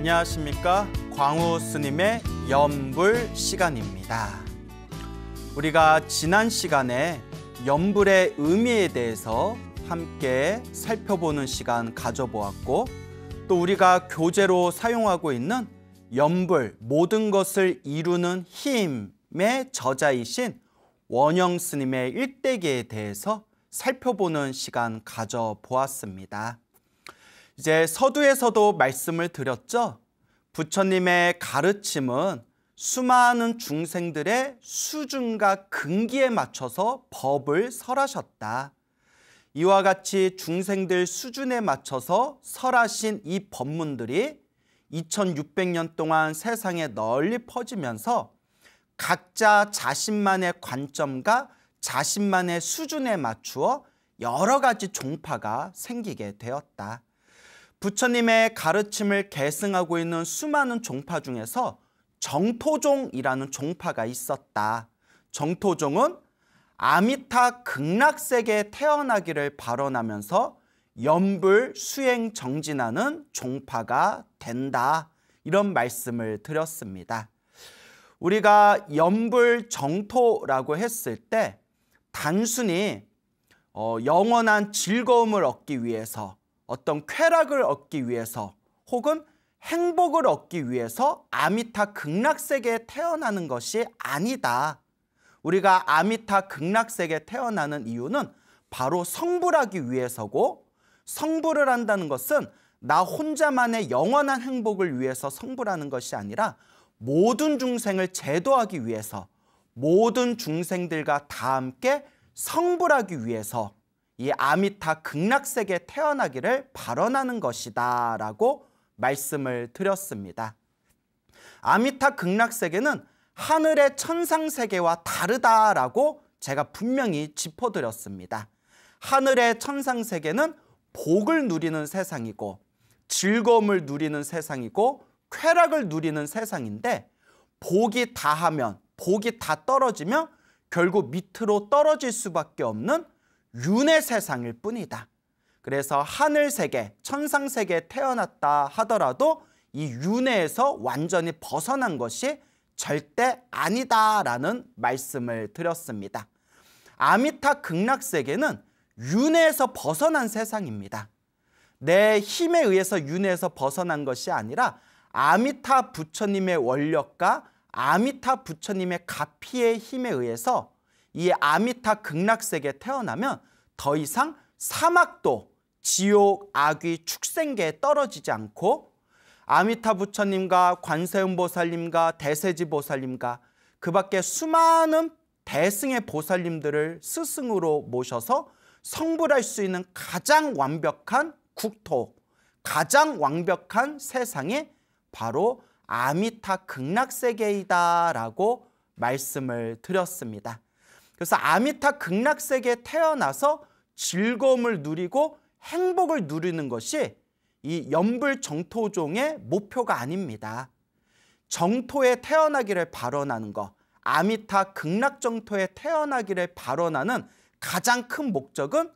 안녕하십니까? 광우 스님의 염불 시간입니다. 우리가 지난 시간에 염불의 의미에 대해서 함께 살펴보는 시간 가져보았고, 또 우리가 교재로 사용하고 있는 염불, 모든 것을 이루는 힘의 저자이신 원영 스님의 일대기에 대해서 살펴보는 시간 가져보았습니다. 이제 서두에서도 말씀을 드렸죠. 부처님의 가르침은 수많은 중생들의 수준과 근기에 맞춰서 법을 설하셨다. 이와 같이 중생들 수준에 맞춰서 설하신 이 법문들이 2600년 동안 세상에 널리 퍼지면서 각자 자신만의 관점과 자신만의 수준에 맞추어 여러 가지 종파가 생기게 되었다. 부처님의 가르침을 계승하고 있는 수많은 종파 중에서 정토종이라는 종파가 있었다. 정토종은 아미타 극락세계에 태어나기를 발언하면서 염불 수행 정진하는 종파가 된다. 이런 말씀을 드렸습니다. 우리가 염불 정토라고 했을 때 단순히 영원한 즐거움을 얻기 위해서, 어떤 쾌락을 얻기 위해서, 혹은 행복을 얻기 위해서 아미타 극락세계에 태어나는 것이 아니다. 우리가 아미타 극락세계에 태어나는 이유는 바로 성불하기 위해서고, 성불을 한다는 것은 나 혼자만의 영원한 행복을 위해서 성불하는 것이 아니라 모든 중생을 제도하기 위해서, 모든 중생들과 다 함께 성불하기 위해서 이 아미타 극락세계에 태어나기를 발언하는 것이다 라고 말씀을 드렸습니다. 아미타 극락세계는 하늘의 천상세계와 다르다라고 제가 분명히 짚어드렸습니다. 하늘의 천상세계는 복을 누리는 세상이고, 즐거움을 누리는 세상이고, 쾌락을 누리는 세상인데, 복이 다하면, 복이 다 떨어지면 결국 밑으로 떨어질 수밖에 없는 윤의 세상일 뿐이다. 그래서 하늘세계, 천상세계에 태어났다 하더라도 이 윤회에서 완전히 벗어난 것이 절대 아니다라는 말씀을 드렸습니다. 아미타 극락세계는 윤회에서 벗어난 세상입니다. 내 힘에 의해서 윤회에서 벗어난 것이 아니라 아미타 부처님의 원력과 아미타 부처님의 가피의 힘에 의해서 이 아미타 극락세계에 태어나면 더 이상 사막도, 지옥, 악귀, 축생계에 떨어지지 않고 아미타 부처님과 관세음보살님과 대세지보살님과 그 밖에 수많은 대승의 보살님들을 스승으로 모셔서 성불할 수 있는 가장 완벽한 국토, 가장 완벽한 세상이 바로 아미타 극락세계이다 라고 말씀을 드렸습니다. 그래서 아미타 극락세계에 태어나서 즐거움을 누리고 행복을 누리는 것이 이 염불 정토종의 목표가 아닙니다. 정토에 태어나기를 발언하는 것, 아미타 극락정토에 태어나기를 발언하는 가장 큰 목적은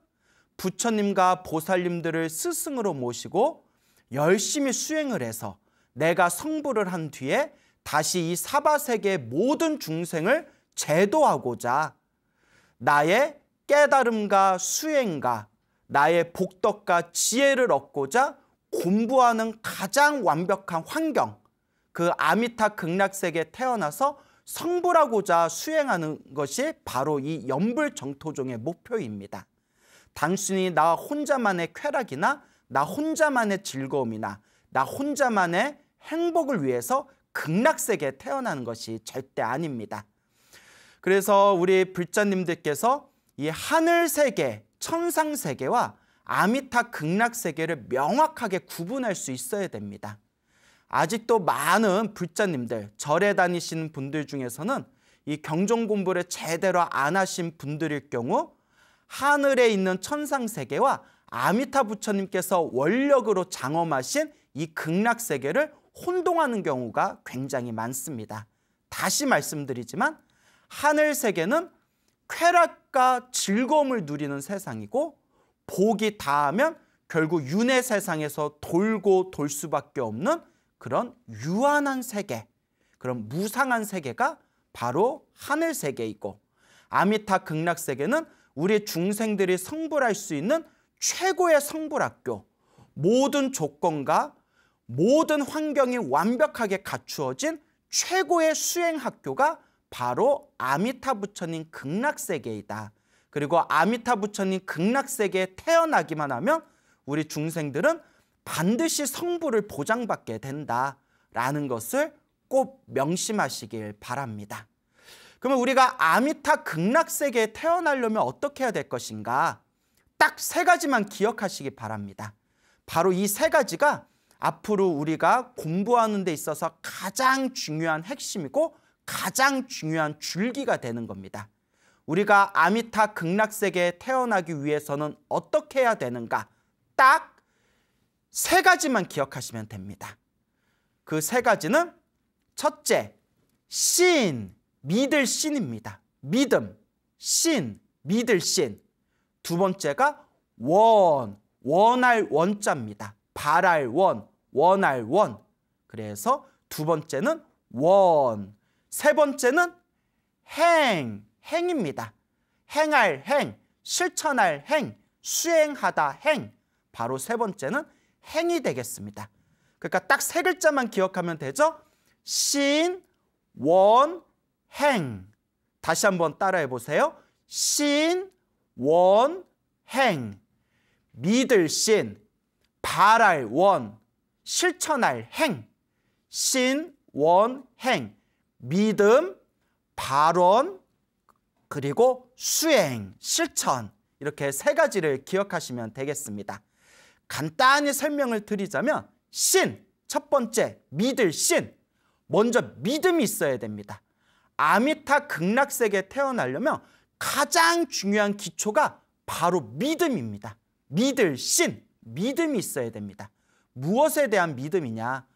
부처님과 보살님들을 스승으로 모시고 열심히 수행을 해서 내가 성불을 한 뒤에 다시 이 사바세계의 모든 중생을 제도하고자 나의 깨달음과 수행과 나의 복덕과 지혜를 얻고자 공부하는 가장 완벽한 환경, 그 아미타 극락세계에 태어나서 성불하고자 수행하는 것이 바로 이 염불 정토종의 목표입니다. 단순히 나 혼자만의 쾌락이나 나 혼자만의 즐거움이나 나 혼자만의 행복을 위해서 극락세계에 태어나는 것이 절대 아닙니다. 그래서 우리 불자님들께서 이 하늘세계, 천상세계와 아미타 극락세계를 명확하게 구분할 수 있어야 됩니다. 아직도 많은 불자님들, 절에 다니시는 분들 중에서는 이 경전 공부를 제대로 안 하신 분들일 경우 하늘에 있는 천상세계와 아미타 부처님께서 원력으로 장엄하신 이 극락세계를 혼동하는 경우가 굉장히 많습니다. 다시 말씀드리지만 하늘세계는 쾌락과 즐거움을 누리는 세상이고, 복이 다하면 결국 윤회 세상에서 돌고 돌 수밖에 없는 그런 유한한 세계, 그런 무상한 세계가 바로 하늘 세계이고, 아미타 극락 세계는 우리 중생들이 성불할 수 있는 최고의 성불학교, 모든 조건과 모든 환경이 완벽하게 갖추어진 최고의 수행학교가 바로 아미타 부처님 극락세계이다. 그리고 아미타 부처님 극락세계에 태어나기만 하면 우리 중생들은 반드시 성불을 보장받게 된다라는 것을 꼭 명심하시길 바랍니다. 그러면 우리가 아미타 극락세계에 태어나려면 어떻게 해야 될 것인가? 딱 세 가지만 기억하시기 바랍니다. 바로 이 세 가지가 앞으로 우리가 공부하는 데 있어서 가장 중요한 핵심이고 가장 중요한 줄기가 되는 겁니다. 우리가 아미타 극락세계에 태어나기 위해서는 어떻게 해야 되는가? 딱 세 가지만 기억하시면 됩니다. 그 세 가지는 첫째, 신, 믿을 신입니다. 믿음, 신, 믿을 신. 두 번째가 원, 원할 원자입니다. 바랄 원, 원할 원. 그래서 두 번째는 원. 세 번째는 행, 행입니다. 행할 행, 실천할 행, 수행하다 행. 바로 세 번째는 행이 되겠습니다. 그러니까 딱 세 글자만 기억하면 되죠? 신, 원, 행. 다시 한번 따라해 보세요. 신, 원, 행. 믿을 신, 바랄 원, 실천할 행. 신, 원, 행. 믿음, 발언, 그리고 수행, 실천. 이렇게 세 가지를 기억하시면 되겠습니다. 간단히 설명을 드리자면 신, 첫 번째 믿을 신. 먼저 믿음이 있어야 됩니다. 아미타 극락세계에 태어나려면 가장 중요한 기초가 바로 믿음입니다. 믿을 신, 믿음이 있어야 됩니다. 무엇에 대한 믿음이냐?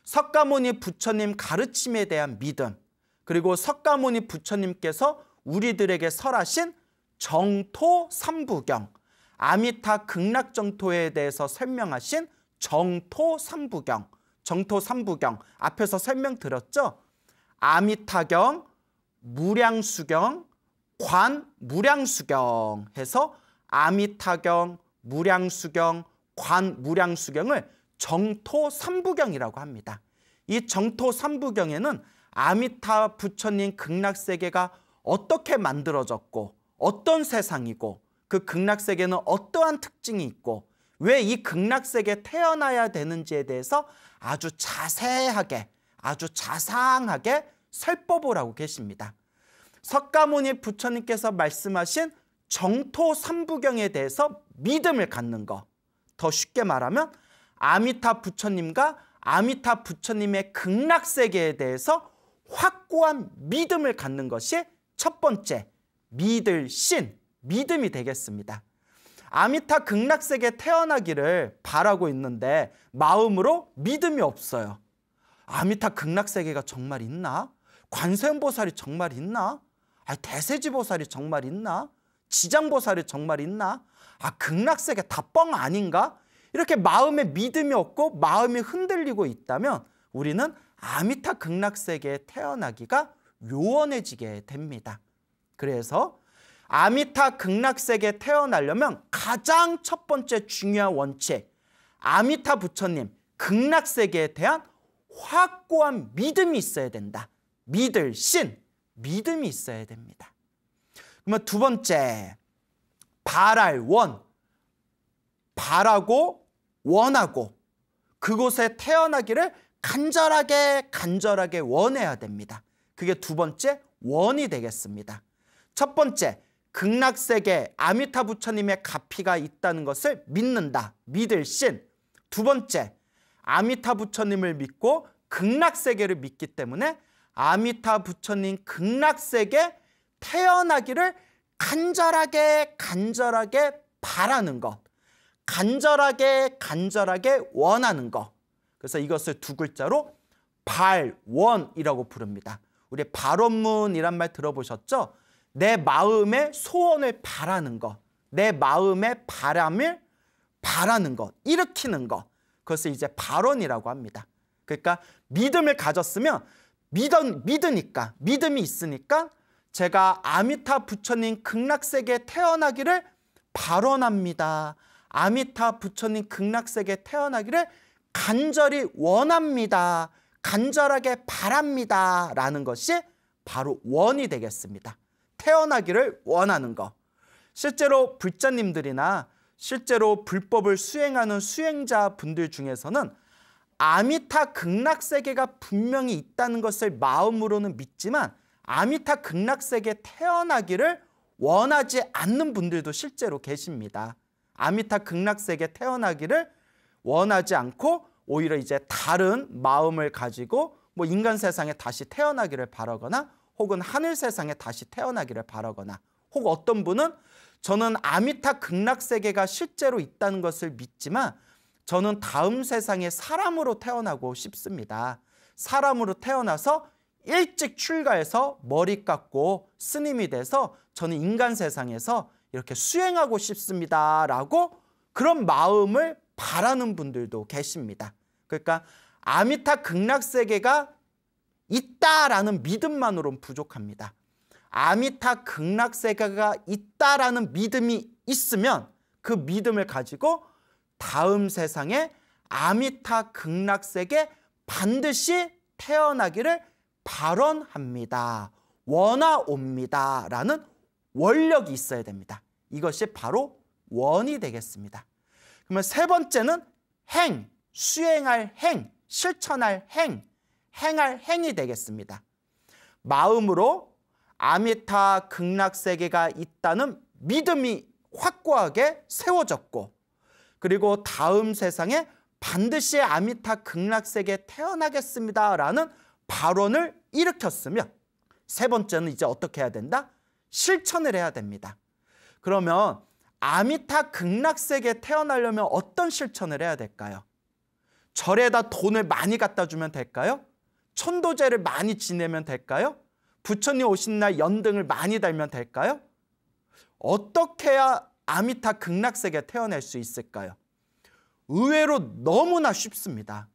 석가모니 부처님 가르침에 대한 믿음, 그리고 석가모니 부처님께서 우리들에게 설하신 정토 삼부경, 아미타 극락정토에 대해서 설명하신 정토 삼부경, 정토 삼부경 앞에서 설명드렸죠? 아미타경, 무량수경, 관무량수경 해서 아미타경, 무량수경, 관무량수경을 정토 삼부경이라고 합니다. 이 정토 삼부경에는 아미타 부처님 극락세계가 어떻게 만들어졌고 어떤 세상이고 그 극락세계는 어떠한 특징이 있고 왜 이 극락세계에 태어나야 되는지에 대해서 아주 자세하게, 아주 자상하게 설법을 하고 계십니다. 석가모니 부처님께서 말씀하신 정토 삼부경에 대해서 믿음을 갖는 것, 더 쉽게 말하면 아미타 부처님과 아미타 부처님의 극락세계에 대해서 확고한 믿음을 갖는 것이 첫 번째, 믿을 신, 믿음이 되겠습니다. 아미타 극락세계에 태어나기를 바라고 있는데 마음으로 믿음이 없어요. 아미타 극락세계가 정말 있나? 관세음보살이 정말 있나? 대세지보살이 정말 있나? 지장보살이 정말 있나? 극락세계 다 뻥 아닌가? 이렇게 마음에 믿음이 없고 마음이 흔들리고 있다면 우리는 아미타 극락세계에 태어나기가 요원해지게 됩니다. 그래서 아미타 극락세계에 태어나려면 가장 첫 번째 중요한 원칙, 아미타 부처님 극락세계에 대한 확고한 믿음이 있어야 된다. 믿을 신, 믿음이 있어야 됩니다. 그러면 두 번째, 바랄 원, 바라고 원하고 그곳에 태어나기를 간절하게 원해야 됩니다. 그게 두 번째 원이 되겠습니다. 첫 번째, 극락세계 아미타 부처님의 가피가 있다는 것을 믿는다. 믿을 신. 두 번째, 아미타 부처님을 믿고 극락세계를 믿기 때문에 아미타 부처님 극락세계 태어나기를 간절하게 바라는 것, 간절하게 원하는 것. 그래서 이것을 두 글자로 발원이라고 부릅니다. 우리 발원문이란 말 들어보셨죠? 내 마음의 소원을 바라는 것, 내 마음의 바람을 바라는 것, 일으키는 것, 그것을 이제 발원이라고 합니다. 그러니까 믿음을 가졌으면 믿으니까, 믿음이 있으니까 제가 아미타 부처님 극락세계에 태어나기를 발언합니다. 아미타 부처님 극락세계에 태어나기를 간절히 원합니다. 간절하게 바랍니다. 라는 것이 바로 원이 되겠습니다. 태어나기를 원하는 거. 실제로 불자님들이나 실제로 불법을 수행하는 수행자분들 중에서는 아미타 극락세계가 분명히 있다는 것을 마음으로는 믿지만 아미타 극락세계에 태어나기를 원하지 않는 분들도 실제로 계십니다. 아미타 극락세계에 태어나기를 원하지 않고 오히려 이제 다른 마음을 가지고 뭐 인간 세상에 다시 태어나기를 바라거나 혹은 하늘 세상에 다시 태어나기를 바라거나 혹 어떤 분은 저는 아미타 극락세계가 실제로 있다는 것을 믿지만 저는 다음 세상에 사람으로 태어나고 싶습니다. 사람으로 태어나서 일찍 출가해서 머리 깎고 스님이 돼서 저는 인간 세상에서 이렇게 수행하고 싶습니다. 라고 그런 마음을 바라는 분들도 계십니다. 그러니까 아미타 극락세계가 있다라는 믿음만으로는 부족합니다. 아미타 극락세계가 있다라는 믿음이 있으면 그 믿음을 가지고 다음 세상에 아미타 극락세계 반드시 태어나기를 발언합니다. 원하옵니다. 라는 원력이 있어야 됩니다. 이것이 바로 원이 되겠습니다. 그러면 세 번째는 행, 수행할 행, 실천할 행, 행할 행이 되겠습니다. 마음으로 아미타 극락세계가 있다는 믿음이 확고하게 세워졌고 그리고 다음 세상에 반드시 아미타 극락세계에 태어나겠습니다. 라는 발언을 일으켰으며 세 번째는 이제 어떻게 해야 된다? 실천을 해야 됩니다. 그러면 아미타 극락세계에 태어나려면 어떤 실천을 해야 될까요? 절에다 돈을 많이 갖다 주면 될까요? 천도제를 많이 지내면 될까요? 부처님 오신 날 연등을 많이 달면 될까요? 어떻게 해야 아미타 극락세계에 태어날 수 있을까요? 의외로 너무나 쉽습니다.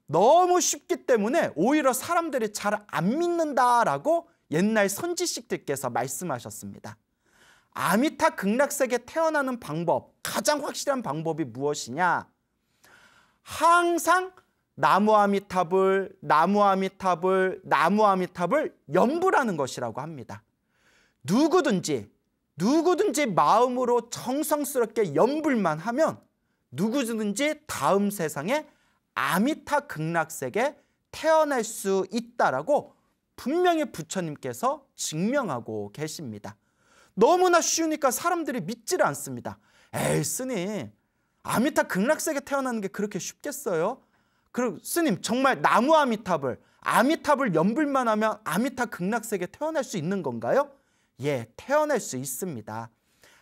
너무 쉽기 때문에 오히려 사람들이 잘 안 믿는다라고 옛날 선지식들께서 말씀하셨습니다. 아미타 극락세계에 태어나는 방법, 가장 확실한 방법이 무엇이냐? 항상 나무 아미타불, 나무 아미타불, 나무 아미타불 연불하는 것이라고 합니다. 누구든지 마음으로 정성스럽게 연불만 하면 누구든지 다음 세상에 아미타 극락세계에 태어날 수 있다라고 분명히 부처님께서 증명하고 계십니다. 너무나 쉬우니까 사람들이 믿지를 않습니다. 에이 스님, 아미타 극락세계에 태어나는 게 그렇게 쉽겠어요? 그리고 스님 정말 나무 아미타불, 아미타불 연불만 하면 아미타 극락세계에 태어날 수 있는 건가요? 예, 태어날 수 있습니다.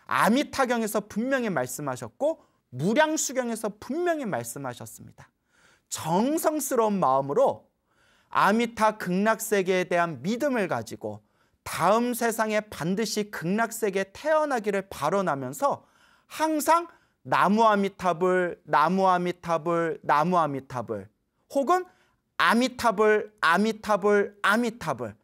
아미타경에서 분명히 말씀하셨고 무량수경에서 분명히 말씀하셨습니다. 정성스러운 마음으로 아미타 극락세계에 대한 믿음을 가지고 다음 세상에 반드시 극락세계에 태어나기를 발언하면서 항상 나무 아미타불, 나무 아미타불, 나무 아미타불 혹은 아미타불, 아미타불, 아미타불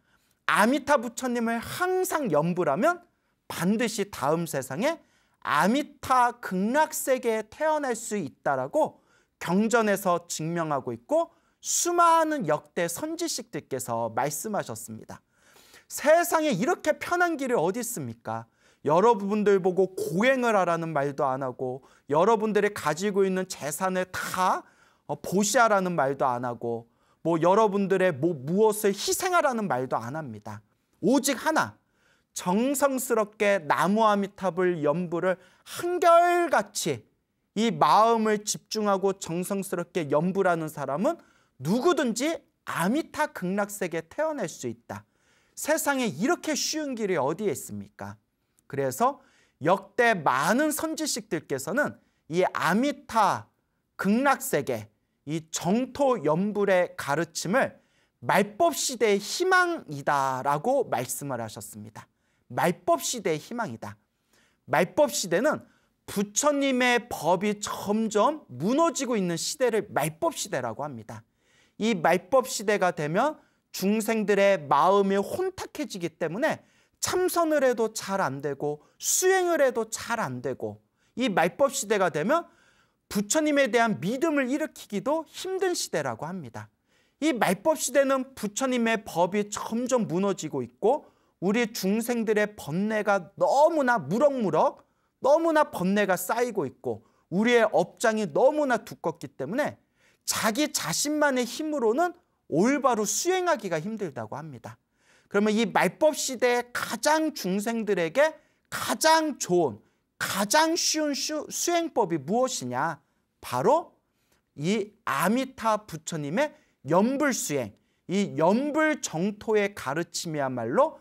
아미타 부처님을 항상 연불하면 반드시 다음 세상에 아미타 극락세계에 태어날 수 있다라고 경전에서 증명하고 있고 수많은 역대 선지식들께서 말씀하셨습니다. 세상에 이렇게 편한 길이 어디 있습니까? 여러분들 보고 고행을 하라는 말도 안 하고 여러분들이 가지고 있는 재산을 다 보시하라는 말도 안 하고 뭐 여러분들의 무엇을 희생하라는 말도 안 합니다. 오직 하나, 정성스럽게 나무 아미타불 연불을 한결같이 이 마음을 집중하고 정성스럽게 연불하는 사람은 누구든지 아미타 극락세계에 태어날 수 있다. 세상에 이렇게 쉬운 길이 어디에 있습니까? 그래서 역대 많은 선지식들께서는 이 아미타 극락세계, 이 정토 연불의 가르침을 말법시대의 희망이다라고 말씀을 하셨습니다. 말법시대의 희망이다. 말법시대는 부처님의 법이 점점 무너지고 있는 시대를 말법시대라고 합니다. 이 말법 시대가 되면 중생들의 마음이 혼탁해지기 때문에 참선을 해도 잘 안 되고 수행을 해도 잘 안 되고, 이 말법 시대가 되면 부처님에 대한 믿음을 일으키기도 힘든 시대라고 합니다. 이 말법 시대는 부처님의 법이 점점 무너지고 있고 우리 중생들의 번뇌가 너무나 무럭무럭 너무나 번뇌가 쌓이고 있고 우리의 업장이 너무나 두껍기 때문에 자기 자신만의 힘으로는 올바로 수행하기가 힘들다고 합니다. 그러면 이 말법 시대의 가장 중생들에게 가장 좋은, 가장 쉬운 수행법이 무엇이냐? 바로 이 아미타 부처님의 연불수행, 이 연불정토의 가르침이야말로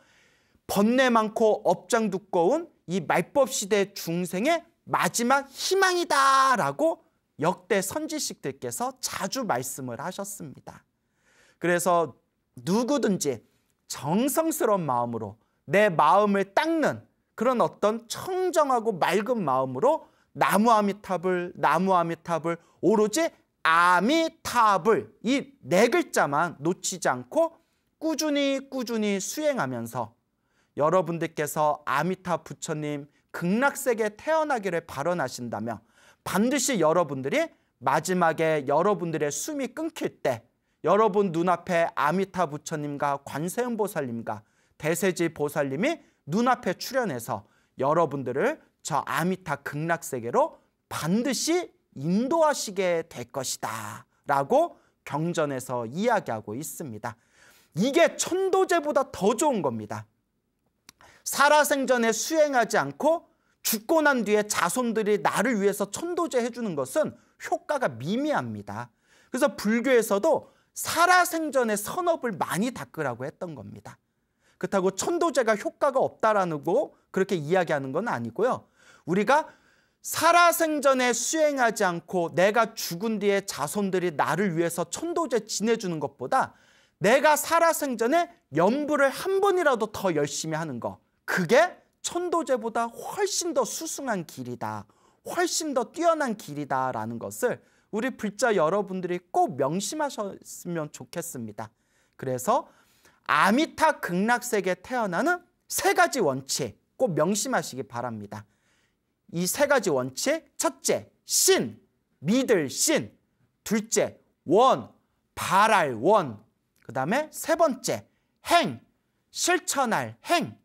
번뇌 많고 업장 두꺼운 이 말법 시대 중생의 마지막 희망이다라고 역대 선지식들께서 자주 말씀을 하셨습니다. 그래서 누구든지 정성스러운 마음으로 내 마음을 닦는 그런 어떤 청정하고 맑은 마음으로 나무 아미탑을 오로지 아미탑을 이 네 글자만 놓치지 않고 꾸준히 수행하면서 여러분들께서 아미타 부처님 극락세계에 태어나기를 발언하신다면 반드시 여러분들이 마지막에 여러분들의 숨이 끊길 때 여러분 눈앞에 아미타 부처님과 관세음보살님과 대세지 보살님이 눈앞에 출현해서 여러분들을 저 아미타 극락세계로 반드시 인도하시게 될 것이다 라고 경전에서 이야기하고 있습니다. 이게 천도제보다 더 좋은 겁니다. 살아생전에 수행하지 않고 죽고 난 뒤에 자손들이 나를 위해서 천도제 해주는 것은 효과가 미미합니다. 그래서 불교에서도 살아생전에 선업을 많이 닦으라고 했던 겁니다. 그렇다고 천도제가 효과가 없다라는 거 그렇게 이야기하는 건 아니고요. 우리가 살아생전에 수행하지 않고 내가 죽은 뒤에 자손들이 나를 위해서 천도제 지내주는 것보다 내가 살아생전에 연불을 한 번이라도 더 열심히 하는 거, 그게 천도제보다 훨씬 더 수승한 길이다, 훨씬 더 뛰어난 길이다라는 것을 우리 불자 여러분들이 꼭 명심하셨으면 좋겠습니다. 그래서 아미타 극락세계에 태어나는 세 가지 원칙 꼭 명심하시기 바랍니다. 이 세 가지 원칙, 첫째, 신, 믿을 신. 둘째, 원, 바랄 원. 그 다음에 세 번째, 행, 실천할 행.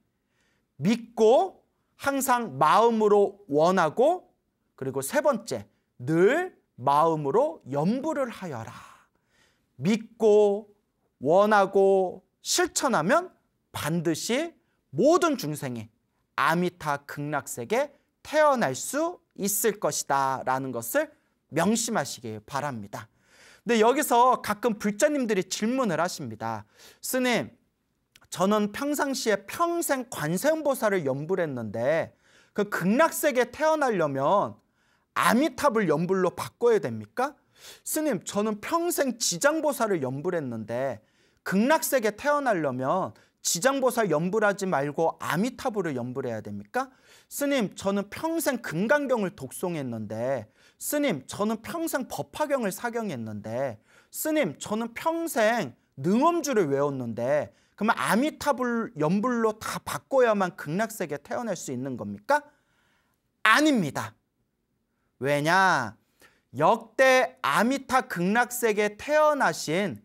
믿고 항상 마음으로 원하고, 그리고 세 번째, 늘 마음으로 염불을 하여라. 믿고 원하고 실천하면 반드시 모든 중생이 아미타 극락세계에 태어날 수 있을 것이다 라는 것을 명심하시기 바랍니다. 근데 여기서 가끔 불자님들이 질문을 하십니다. 스님, 저는 평상시에 평생 관세음보살을 연불했는데 그 극락세계에 태어나려면 아미탑을 연불로 바꿔야 됩니까? 스님, 저는 평생 지장보살을 연불했는데 극락세계에 태어나려면 지장보살 연불하지 말고 아미탑으로 연불해야 됩니까? 스님, 저는 평생 금강경을 독송했는데, 스님, 저는 평생 법화경을 사경했는데, 스님, 저는 평생 능엄주를 외웠는데, 그러면 아미탑을 연불로 다 바꿔야만 극락세계에 태어날 수 있는 겁니까? 아닙니다. 왜냐? 역대 아미타 극락세계에 태어나신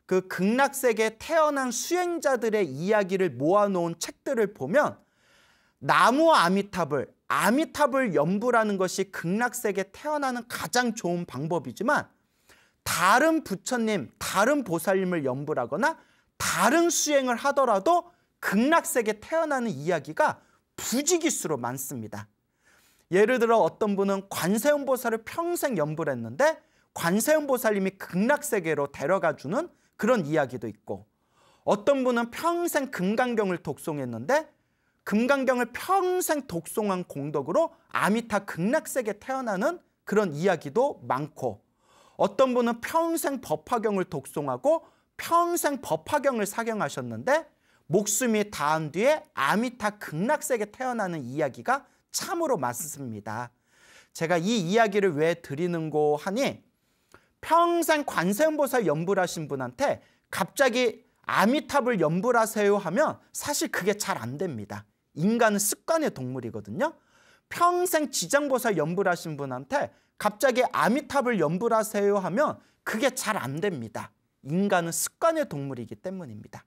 그 극락세계에 태어난 수행자들의 이야기를 모아놓은 책들을 보면 나무 아미탑을 연불하는 것이 극락세계에 태어나는 가장 좋은 방법이지만 다른 부처님, 다른 보살님을 연불하거나 다른 수행을 하더라도 극락세계에 태어나는 이야기가 부지기수로 많습니다. 예를 들어 어떤 분은 관세음보살을 평생 연불했는데 관세음보살님이 극락세계로 데려가주는 그런 이야기도 있고, 어떤 분은 평생 금강경을 독송했는데 금강경을 평생 독송한 공덕으로 아미타 극락세계에 태어나는 그런 이야기도 많고, 어떤 분은 평생 법화경을 독송하고 평생 법화경을 사경하셨는데 목숨이 다한 뒤에 아미타 극락세계에 태어나는 이야기가 참으로 많습니다. 제가 이 이야기를 왜 드리는고 하니 평생 관세음보살 연불 하신 분한테 갑자기 아미탑을 연불하세요 하면 사실 그게 잘 안 됩니다. 인간은 습관의 동물이거든요. 평생 지장보살 연불하신 분한테 갑자기 아미탑을 연불하세요 하면 그게 잘 안 됩니다. 인간은 습관의 동물이기 때문입니다.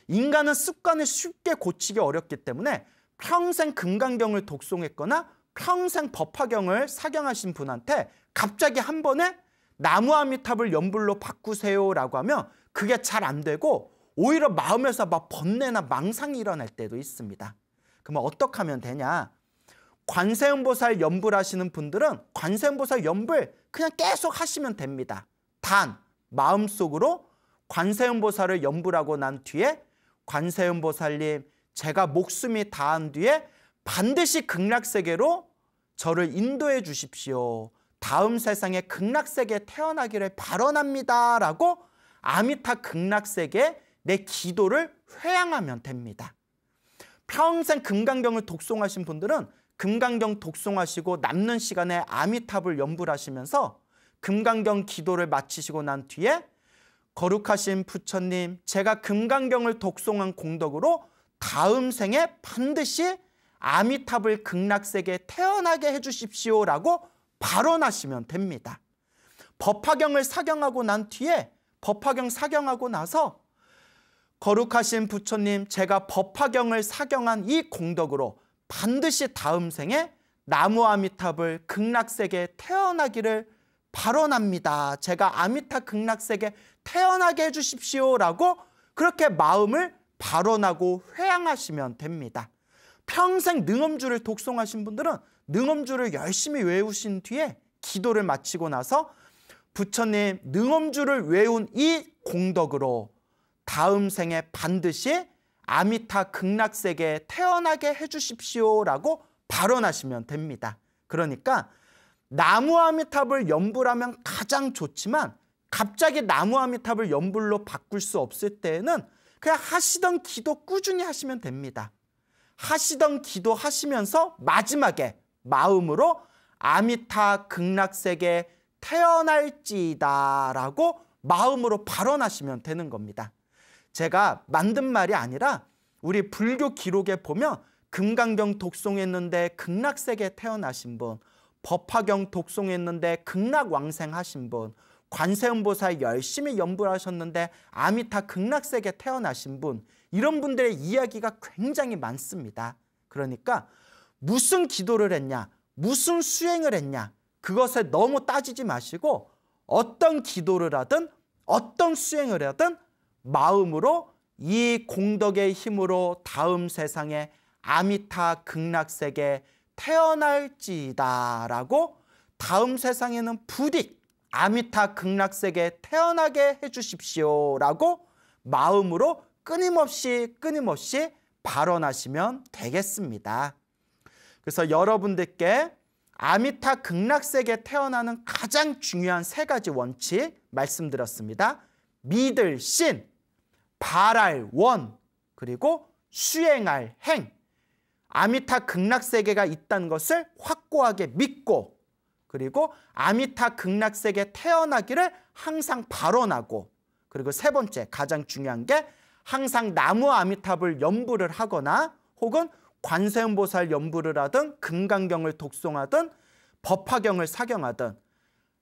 인간은 습관을 쉽게 고치기 어렵기 때문에 평생 금강경을 독송했거나 평생 법화경을 사경하신 분한테 갑자기 한 번에 나무 아미탑을 연불로 바꾸세요라고 하면 그게 잘 안 되고 오히려 마음에서 막 번뇌나 망상이 일어날 때도 있습니다. 그러면 어떻게 하면 되냐? 관세음보살 연불 하시는 분들은 관세음보살 연불 그냥 계속 하시면 됩니다. 단 마음속으로 관세음보살을 연불하고 난 뒤에 관세음보살님, 제가 목숨이 다한 뒤에 반드시 극락세계로 저를 인도해 주십시오. 다음 세상에 극락세계에 태어나기를 발언합니다. 라고 아미타 극락세계에 내 기도를 회양하면 됩니다. 평생 금강경을 독송하신 분들은 금강경 독송하시고 남는 시간에 아미탑을 연불하시면서 금강경 기도를 마치시고 난 뒤에 거룩하신 부처님, 제가 금강경을 독송한 공덕으로 다음 생에 반드시 아미탑을 극락세계에 태어나게 해주십시오 라고 발언하시면 됩니다. 법화경을 사경하고 난 뒤에 법화경 사경하고 나서 거룩하신 부처님, 제가 법화경을 사경한 이 공덕으로 반드시 다음 생에 나무 아미탑을 극락세계에 태어나기를 발언합니다. 제가 아미타 극락세계에 태어나게 해주십시오 라고 그렇게 마음을 발언하고 회양하시면 됩니다. 평생 능엄주를 독송하신 분들은 능엄주를 열심히 외우신 뒤에 기도를 마치고 나서 부처님, 능엄주를 외운 이 공덕으로 다음 생에 반드시 아미타 극락세계에 태어나게 해주십시오 라고 발언하시면 됩니다. 그러니까 나무 아미탑을 연불하면 가장 좋지만 갑자기 나무 아미탑을 연불로 바꿀 수 없을 때에는 그냥 하시던 기도 꾸준히 하시면 됩니다. 하시던 기도 하시면서 마지막에 마음으로 아미타 극락세계에 태어날지이다 라고 마음으로 발언하시면 되는 겁니다. 제가 만든 말이 아니라 우리 불교 기록에 보면 금강경 독송했는데 극락세계에 태어나신 분, 법화경 독송했는데 극락왕생하신 분, 관세음보살 열심히 연불하셨는데 아미타 극락세계에 태어나신 분, 이런 분들의 이야기가 굉장히 많습니다. 그러니까 무슨 기도를 했냐, 무슨 수행을 했냐, 그것에 너무 따지지 마시고 어떤 기도를 하든 어떤 수행을 하든 마음으로 이 공덕의 힘으로 다음 세상에 아미타 극락세계에 태어날지이다 라고 다음 세상에는 부디 아미타 극락세계에 태어나게 해주십시오 라고 마음으로 끊임없이 발언하시면 되겠습니다. 그래서 여러분들께 아미타 극락세계에 태어나는 가장 중요한 세 가지 원칙 말씀드렸습니다. 믿을 신, 바랄 원, 그리고 수행할 행. 아미타 극락세계가 있다는 것을 확고하게 믿고, 그리고 아미타 극락세계에 태어나기를 항상 발언하고, 그리고 세 번째 가장 중요한 게 항상 나무 아미탑을 연불을 하거나 혹은 관세음보살 연불을 하든 금강경을 독송하든 법화경을 사경하든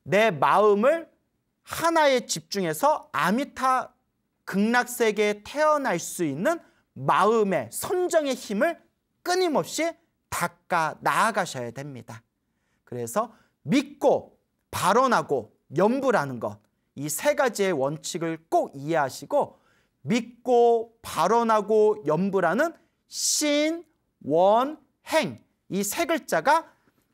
내 마음을 하나에 집중해서 아미타 극락세계에 태어날 수 있는 마음의 선정의 힘을 끊임없이 닦아 나아가셔야 됩니다. 그래서 믿고 발언하고 연불하는 것, 이 세 가지의 원칙을 꼭 이해하시고 믿고 발언하고 연불하는 신, 원, 행, 이 세 글자가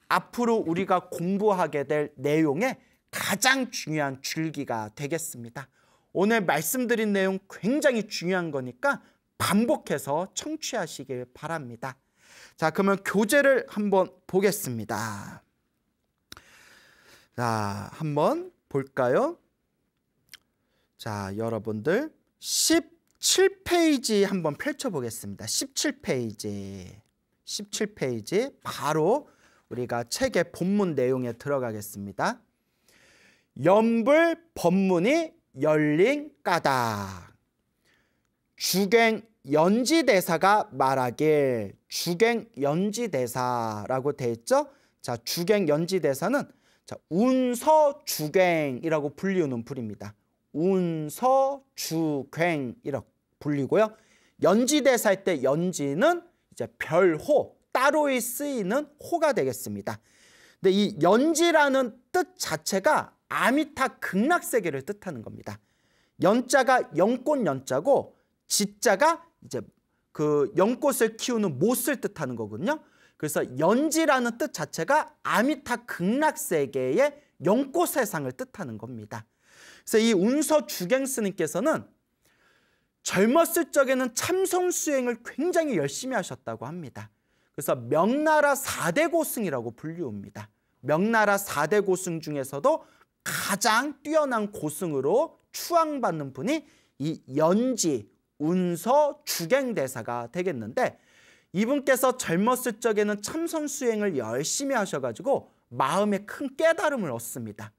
앞으로 우리가 공부하게 될 내용의 가장 중요한 줄기가 되겠습니다. 오늘 말씀드린 내용 굉장히 중요한 거니까 반복해서 청취하시길 바랍니다. 자, 그러면 교재를 한번 보겠습니다. 자, 한번 볼까요? 자, 여러분들 17페이지 한번 펼쳐보겠습니다. 17페이지 바로 우리가 책의 본문 내용에 들어가겠습니다. 연불 법문이 열린 까닭. 주갱 연지대사가 말하길. 주갱 연지대사라고 돼 있죠. 자, 주갱 연지대사는 운서주갱이라고 불리우는 불입니다. 운서주갱이라고 불리고요. 연지대사일 때 연지는 이제 별호, 따로이 쓰이는 호가 되겠습니다. 근데 이 연지라는 뜻 자체가 아미타 극락세계를 뜻하는 겁니다. 연자가 연꽃 연자고 지자가 이제 그 연꽃을 키우는 못을 뜻하는 거거든요. 그래서 연지라는 뜻 자체가 아미타 극락세계의 연꽃 세상을 뜻하는 겁니다. 그래서 이 운서주갱 스님께서는 젊었을 적에는 참선수행을 굉장히 열심히 하셨다고 합니다. 그래서 명나라 4대 고승이라고 불리웁니다. 명나라 4대 고승 중에서도 가장 뛰어난 고승으로 추앙받는 분이 이 연지 운서주갱대사가 되겠는데, 이분께서 젊었을 적에는 참선수행을 열심히 하셔가지고 마음에 큰 깨달음을 얻습니다.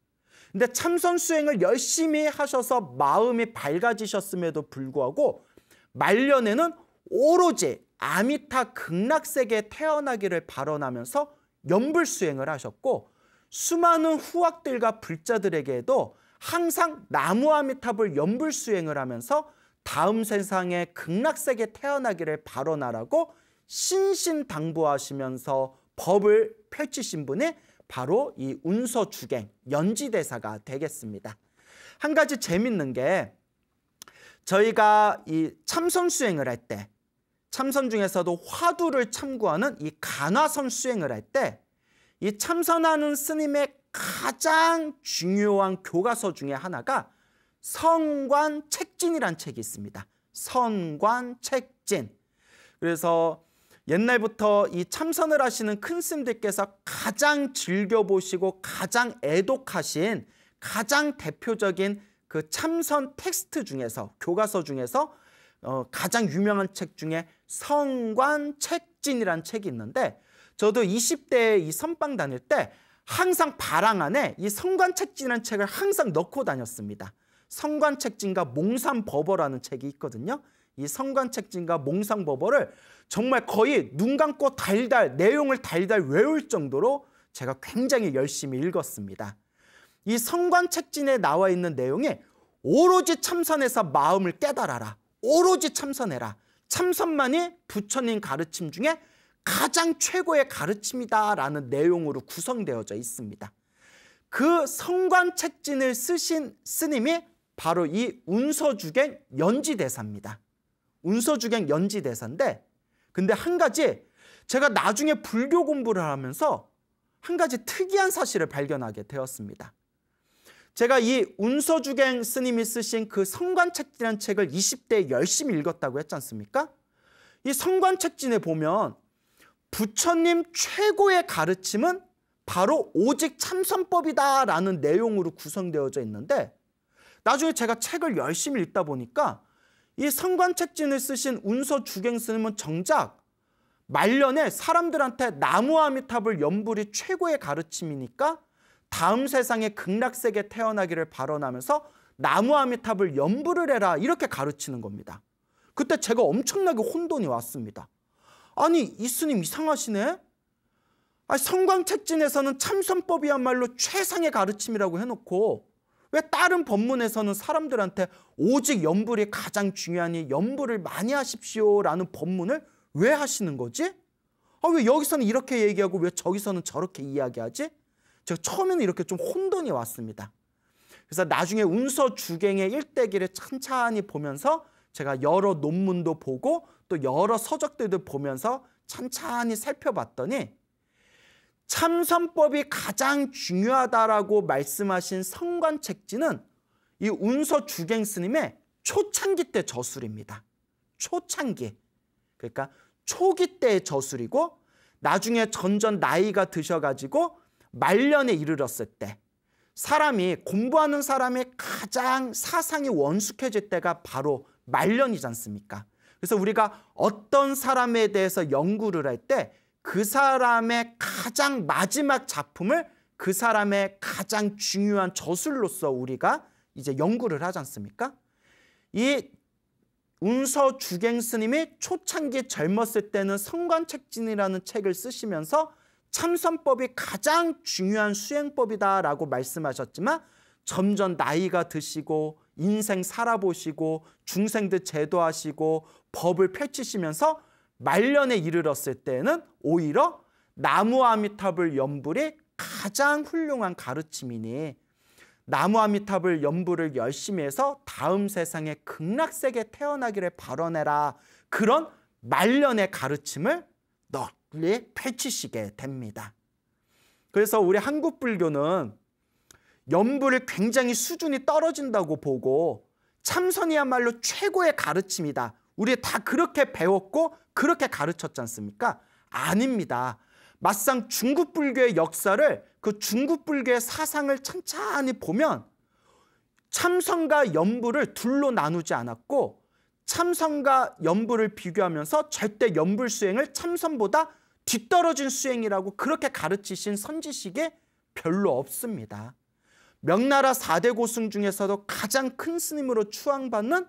근데 참선수행을 열심히 하셔서 마음이 밝아지셨음에도 불구하고 말년에는 오로지 아미타 극락세계에 태어나기를 발언하면서 연불수행을 하셨고, 수많은 후학들과 불자들에게도 항상 나무아미탑을 연불수행을 하면서 다음 세상에 극락세계에 태어나기를 발언하라고 신신당부하시면서 법을 펼치신 분이 바로 이 운서주갱 연지대사가 되겠습니다. 한 가지 재밌는 게, 저희가 이 참선 수행을 할 때, 참선 중에서도 화두를 참고하는 이 간화선 수행을 할 때, 이 참선하는 스님의 가장 중요한 교과서 중에 하나가 선관책진이라는 책이 있습니다. 선관책진. 그래서 옛날부터 이 참선을 하시는 큰 스님들께서 가장 즐겨보시고 가장 애독하신 가장 대표적인 그 참선 텍스트 중에서, 교과서 중에서 가장 유명한 책 중에 선관책진이라는 책이 있는데, 저도 20대에 이 선방 다닐 때 항상 바랑 안에 이 선관책진이라는 책을 항상 넣고 다녔습니다. 선관책진과 몽산법어라는 책이 있거든요. 이 선관책진과 몽산법어를 정말 거의 눈 감고 달달, 내용을 달달 외울 정도로 제가 굉장히 열심히 읽었습니다. 이 선관책진에 나와 있는 내용이 오로지 참선해서 마음을 깨달아라, 오로지 참선해라, 참선만이 부처님 가르침 중에 가장 최고의 가르침이다라는 내용으로 구성되어져 있습니다. 그 선관책진을 쓰신 스님이 바로 이 운서주갱 연지대사입니다. 운서주갱 연지대사인데, 근데 한 가지 제가 나중에 불교 공부를 하면서 한 가지 특이한 사실을 발견하게 되었습니다. 제가 이 운서주갱 스님이 쓰신 그 선관책진이라는 책을 20대에 열심히 읽었다고 했지 않습니까? 이 선관책진에 보면 부처님 최고의 가르침은 바로 오직 참선법이다라는 내용으로 구성되어져 있는데, 나중에 제가 책을 열심히 읽다 보니까 이 선관책진을 쓰신 운서주갱 스님은 정작 말년에 사람들한테 나무아미탑을 연불이 최고의 가르침이니까 다음 세상에 극락세계에 태어나기를 발언하면서 나무아미탑을 연불을 해라, 이렇게 가르치는 겁니다. 그때 제가 엄청나게 혼돈이 왔습니다. 아니, 이 스님 이상하시네? 아니, 선관책진에서는 참선법이야말로 최상의 가르침이라고 해놓고 왜 다른 법문에서는 사람들한테 오직 연불이 가장 중요하니 연불을 많이 하십시오라는 법문을 왜 하시는 거지? 왜 여기서는 이렇게 얘기하고 왜 저기서는 저렇게 이야기하지? 제가 처음에는 이렇게 좀 혼돈이 왔습니다. 그래서 나중에 운서주갱의 일대기를 찬찬히 보면서 제가 여러 논문도 보고 또 여러 서적들도 보면서 찬찬히 살펴봤더니, 참선법이 가장 중요하다라고 말씀하신 선관책진은 이 운서주갱 스님의 초창기 때 저술입니다. 초창기. 그러니까 초기 때의 저술이고, 나중에 점점 나이가 드셔가지고 말년에 이르렀을 때, 사람이 공부하는 사람의 가장 사상이 원숙해질 때가 바로 말년이지 않습니까? 그래서 우리가 어떤 사람에 대해서 연구를 할 때 그 사람의 가장 마지막 작품을 그 사람의 가장 중요한 저술로서 우리가 이제 연구를 하지 않습니까? 이 운서 주갱 스님이 초창기 젊었을 때는 성관책진이라는 책을 쓰시면서 참선법이 가장 중요한 수행법이다라고 말씀하셨지만 점점 나이가 드시고 인생 살아보시고 중생들 제도하시고 법을 펼치시면서 말년에 이르렀을 때는 오히려 나무아미타불 연불이 가장 훌륭한 가르침이니 나무아미타불 연불을 열심히 해서 다음 세상에 극락세계 태어나기를 발언해라. 그런 말년의 가르침을 널리 펼치시게 됩니다. 그래서 우리 한국 불교는 연불을 굉장히 수준이 떨어진다고 보고 참선이야말로 최고의 가르침이다. 우리 다 그렇게 배웠고 그렇게 가르쳤지 않습니까? 아닙니다. 막상 중국 불교의 역사를 그 중국 불교의 사상을 찬찬히 보면 참선과 연불을 둘로 나누지 않았고 참선과 연불을 비교하면서 절대 연불 수행을 참선보다 뒤떨어진 수행이라고 그렇게 가르치신 선지식이 별로 없습니다. 명나라 4대 고승 중에서도 가장 큰 스님으로 추앙받는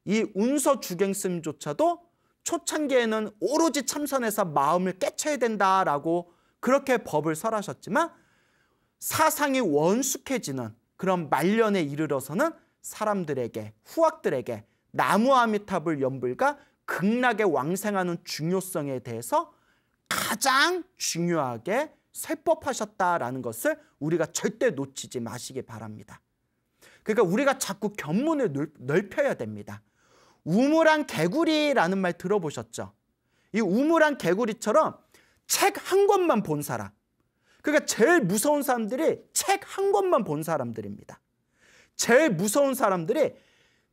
이 운서 주갱 스님조차도 초창기에는 오로지 참선해서 마음을 깨쳐야 된다라고 그렇게 법을 설하셨지만 사상이 원숙해지는 그런 말년에 이르러서는 사람들에게 후학들에게 나무아미타불 연불과 극락에 왕생하는 중요성에 대해서 가장 중요하게 설법하셨다라는 것을 우리가 절대 놓치지 마시기 바랍니다. 그러니까 우리가 자꾸 견문을 넓혀야 됩니다. 우물안 개구리라는 말 들어보셨죠? 이 우물안 개구리처럼 책 한 권만 본 사람, 그러니까 제일 무서운 사람들이 책 한 권만 본 사람들입니다. 제일 무서운 사람들이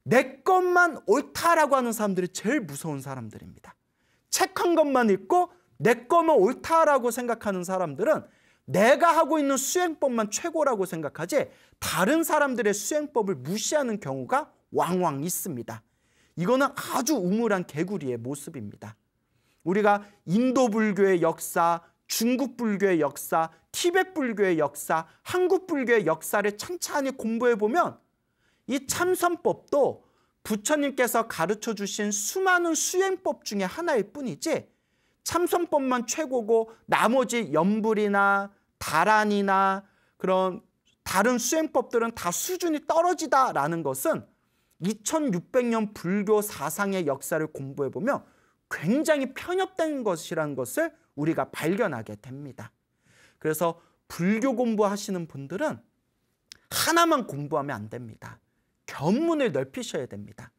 내 것만 옳다라고 하는 사람들이 제일 무서운 사람들입니다. 책 한 권만 읽고 내 것만 옳다라고 생각하는 사람들은 내가 하고 있는 수행법만 최고라고 생각하지 다른 사람들의 수행법을 무시하는 경우가 왕왕 있습니다. 이거는 아주 우물안 개구리의 모습입니다. 우리가 인도 불교의 역사, 중국 불교의 역사, 티베트 불교의 역사, 한국 불교의 역사를 찬찬히 공부해 보면 이 참선법도 부처님께서 가르쳐 주신 수많은 수행법 중에 하나일 뿐이지 참선법만 최고고 나머지 연불이나 다란이나 그런 다른 수행법들은 다 수준이 떨어지다라는 것은 2600년 불교 사상의 역사를 공부해 보면 굉장히 편협된 것이라는 것을 우리가 발견하게 됩니다. 그래서 불교 공부하시는 분들은 하나만 공부하면 안 됩니다. 견문을 넓히셔야 됩니다.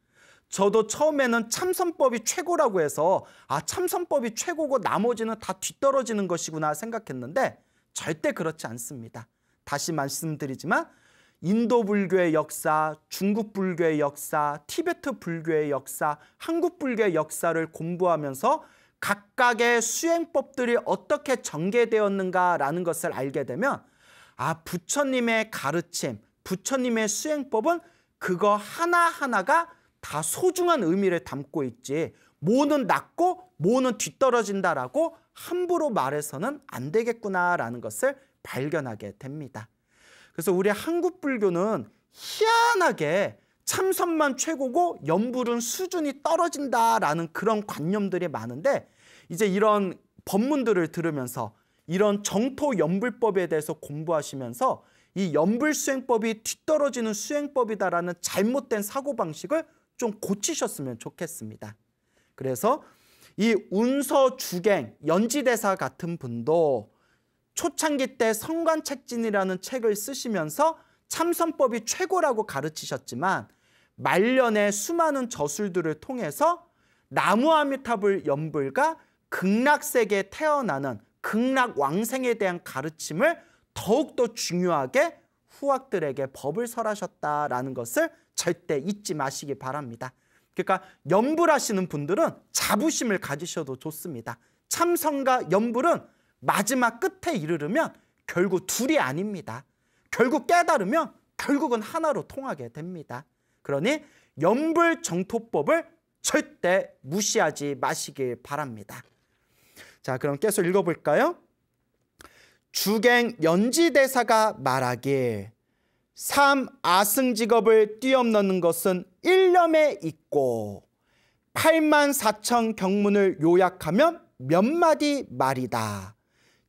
저도 처음에는 참선법이 최고라고 해서 참선법이 최고고 나머지는 다 뒤떨어지는 것이구나 생각했는데 절대 그렇지 않습니다. 다시 말씀드리지만 인도 불교의 역사, 중국 불교의 역사, 티베트 불교의 역사, 한국 불교의 역사를 공부하면서 각각의 수행법들이 어떻게 전개되었는가라는 것을 알게 되면 부처님의 가르침, 부처님의 수행법은 그거 하나하나가 다 소중한 의미를 담고 있지 뭐는 낮고 뭐는 뒤떨어진다라고 함부로 말해서는 안 되겠구나라는 것을 발견하게 됩니다. 그래서 우리 한국 불교는 희한하게 참선만 최고고 연불은 수준이 떨어진다라는 그런 관념들이 많은데 이제 이런 법문들을 들으면서 이런 정토 연불법에 대해서 공부하시면서 이 연불 수행법이 뒤떨어지는 수행법이다라는 잘못된 사고방식을 좀 고치셨으면 좋겠습니다. 그래서 이 운서 주갱 연지대사 같은 분도 초창기 때 성관책진이라는 책을 쓰시면서 참선법이 최고라고 가르치셨지만 말년에 수많은 저술들을 통해서 나무아미타불 연불과 극락세계에 태어나는 극락왕생에 대한 가르침을 더욱더 중요하게 후학들에게 법을 설하셨다라는 것을 절대 잊지 마시기 바랍니다. 그러니까 연불하시는 분들은 자부심을 가지셔도 좋습니다. 참선과 연불은 마지막 끝에 이르르면 결국 둘이 아닙니다. 결국 깨달으면 결국은 하나로 통하게 됩니다. 그러니 연불 정토법을 절대 무시하지 마시길 바랍니다. 자, 그럼 계속 읽어볼까요? 주갱 연지대사가 말하길 삼아승직업을 뛰어넘는 것은 일념에 있고 84,000 경문을 요약하면 몇 마디 말이다.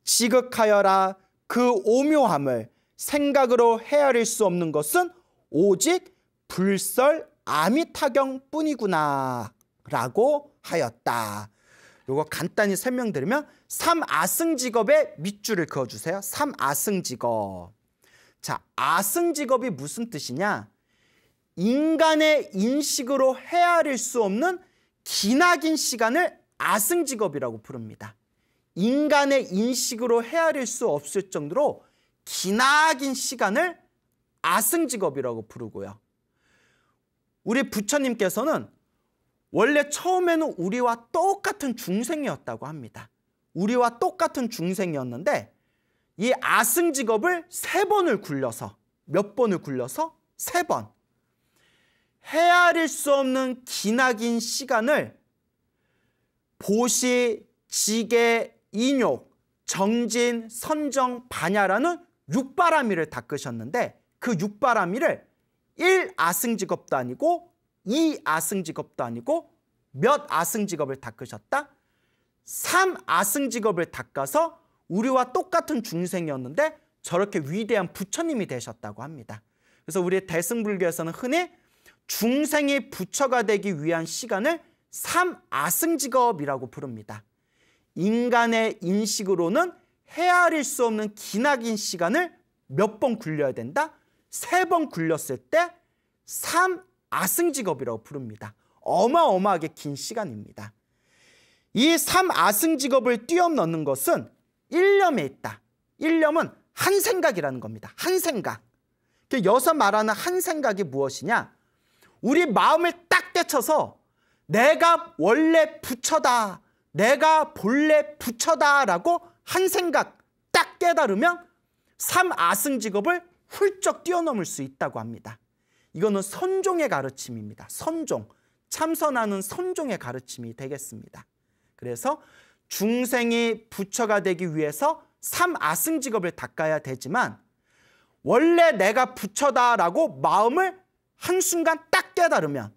지극하여라. 그 오묘함을 생각으로 헤아릴 수 없는 것은 오직 불설 아미타경 뿐이구나 라고 하였다. 요거 간단히 설명드리면 삼아승직업에 밑줄을 그어주세요. 삼아승직업. 자, 아승직업이 무슨 뜻이냐? 인간의 인식으로 헤아릴 수 없는 기나긴 시간을 아승직업이라고 부릅니다. 인간의 인식으로 헤아릴 수 없을 정도로 기나긴 시간을 아승직업이라고 부르고요. 우리 부처님께서는 원래 처음에는 우리와 똑같은 중생이었다고 합니다. 우리와 똑같은 중생이었는데 이 아승직업을 3번을 굴려서, 몇 번을 굴려서? 3번. 헤아릴 수 없는 기나긴 시간을 보시, 지계, 인욕, 정진, 선정, 반야라는 6바라미를 닦으셨는데 그 6바라미를 1아승직업도 아니고 2아승직업도 아니고 몇 아승직업을 닦으셨다? 3아승직업을 닦아서 우리와 똑같은 중생이었는데 저렇게 위대한 부처님이 되셨다고 합니다. 그래서 우리 대승불교에서는 흔히 중생이 부처가 되기 위한 시간을 3아승직업이라고 부릅니다. 인간의 인식으로는 헤아릴 수 없는 기나긴 시간을 몇 번 굴려야 된다? 3번 굴렸을 때 3아승직업이라고 부릅니다. 어마어마하게 긴 시간입니다. 이 3아승직업을 뛰어넘는 것은 일념에 있다. 일념은 한 생각이라는 겁니다. 한 생각. 여기서 말하는 한 생각이 무엇이냐? 우리 마음을 딱 떼쳐서 내가 원래 부처다, 내가 본래 부처다라고 한 생각 딱 깨달으면 3아승직업을 훌쩍 뛰어넘을 수 있다고 합니다. 이거는 선종의 가르침입니다. 선종, 참선하는 선종의 가르침이 되겠습니다. 그래서 중생이 부처가 되기 위해서 3아승직업을 닦아야 되지만 원래 내가 부처다라고 마음을 한순간 딱 깨달으면,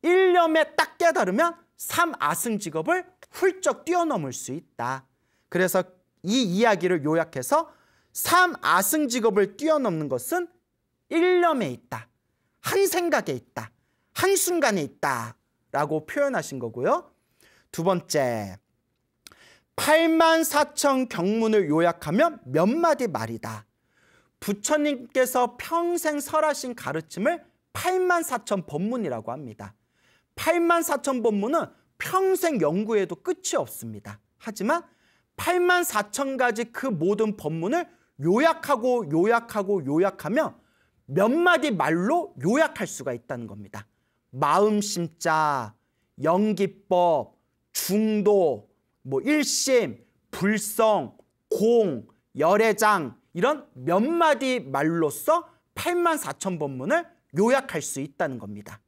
일념에 딱 깨달으면 3아승직업을 훌쩍 뛰어넘을 수 있다. 그래서 이 이야기를 요약해서 3아승직업을 뛰어넘는 것은 일념에 있다. 한 생각에 있다. 한순간에 있다. 라고 표현하신 거고요. 두 번째, 84,000 경문을 요약하면 몇 마디 말이다. 부처님께서 평생 설하신 가르침을 84,000 법문이라고 합니다. 84,000 법문은 평생 연구해도 끝이 없습니다. 하지만 84,000가지 그 모든 법문을 요약하면 몇 마디 말로 요약할 수가 있다는 겁니다. 마음심자, 영기법, 중도, 일심, 불성, 공, 열애장 이런 몇 마디 말로써 84,000 법문을 요약할 수 있다는 겁니다.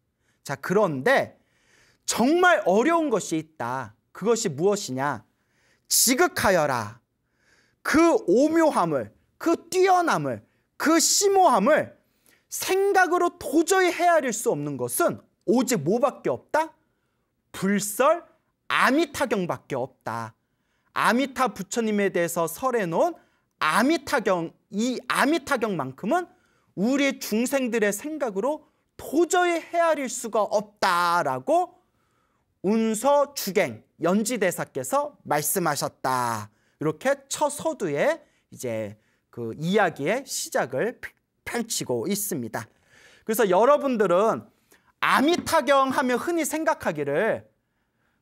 자, 그런데 정말 어려운 것이 있다. 그것이 무엇이냐? 지극하여라. 그 오묘함을, 그 뛰어남을, 그 심오함을 생각으로 도저히 헤아릴 수 없는 것은 오직 뭐밖에 없다? 불설 아미타경밖에 없다. 아미타 부처님에 대해서 설해놓은 아미타경, 이 아미타경만큼은 우리 중생들의 생각으로 도저히 헤아릴 수가 없다라고 운서 주갱 연지대사께서 말씀하셨다. 이렇게 첫 서두에 이제 그 이야기의 시작을 펼치고 있습니다. 그래서 여러분들은 아미타경 하면 흔히 생각하기를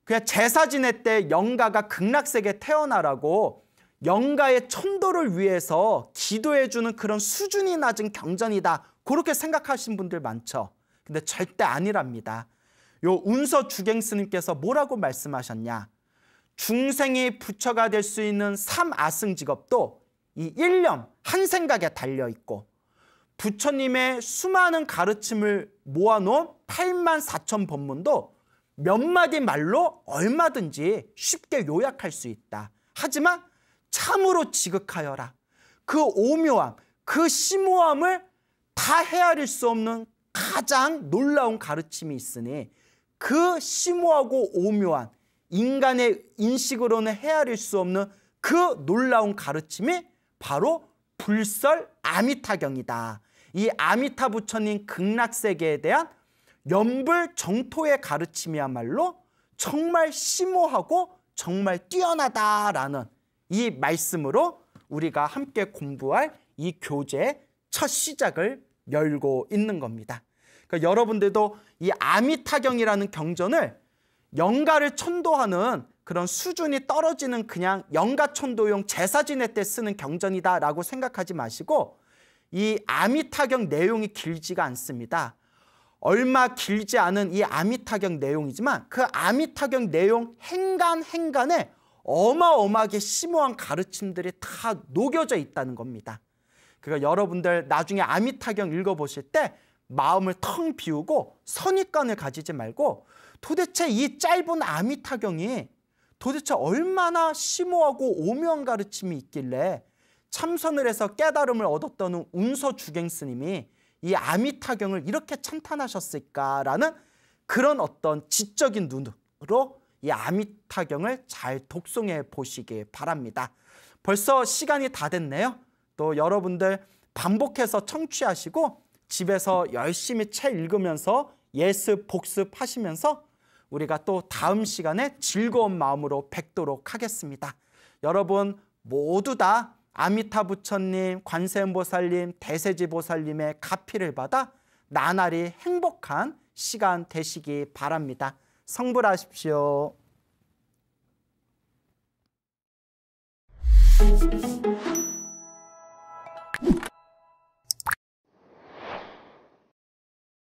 그냥 제사 지낼 때 영가가 극락세계에 태어나라고 영가의 천도를 위해서 기도해주는 그런 수준이 낮은 경전이다. 그렇게 생각하신 분들 많죠. 근데 절대 아니랍니다. 요 운서 주갱 스님께서 뭐라고 말씀하셨냐? 중생이 부처가 될 수 있는 3아승직업도 이 일념, 한 생각에 달려있고 부처님의 수많은 가르침을 모아놓은 84,000 법문도 몇 마디 말로 얼마든지 쉽게 요약할 수 있다. 하지만 참으로 지극하여라. 그 오묘함, 그 심오함을 다 헤아릴 수 없는 가장 놀라운 가르침이 있으니 그 심오하고 오묘한 인간의 인식으로는 헤아릴 수 없는 그 놀라운 가르침이 바로 불설 아미타경이다. 이 아미타 부처님 극락세계에 대한 연불정토의 가르침이야말로 정말 심오하고 정말 뛰어나다라는 이 말씀으로 우리가 함께 공부할 이 교재의 첫 시작을 열고 있는 겁니다. 그러니까 여러분들도 이 아미타경이라는 경전을 영가를 천도하는 그런 수준이 떨어지는 그냥 영가천도용 제사 지낼 때 쓰는 경전이다라고 생각하지 마시고 이 아미타경 내용이 길지가 않습니다. 얼마 길지 않은 이 아미타경 내용이지만 그 아미타경 내용 행간에 어마어마하게 심오한 가르침들이 다 녹여져 있다는 겁니다. 그러니까 여러분들 나중에 아미타경 읽어보실 때 마음을 텅 비우고 선입관을 가지지 말고 도대체 이 짧은 아미타경이 도대체 얼마나 심오하고 오묘한 가르침이 있길래 참선을 해서 깨달음을 얻었던 운서주갱 스님이 이 아미타경을 이렇게 찬탄하셨을까라는 그런 어떤 지적인 눈으로 이 아미타경을 잘 독송해 보시기 바랍니다. 벌써 시간이 다 됐네요. 또 여러분들 반복해서 청취하시고 집에서 열심히 책 읽으면서 예습 복습하시면서 우리가 또 다음 시간에 즐거운 마음으로 뵙도록 하겠습니다. 여러분 모두 다 아미타 부처님, 관세음보살님, 대세지보살님의 가피를 받아 나날이 행복한 시간 되시기 바랍니다. 성불하십시오.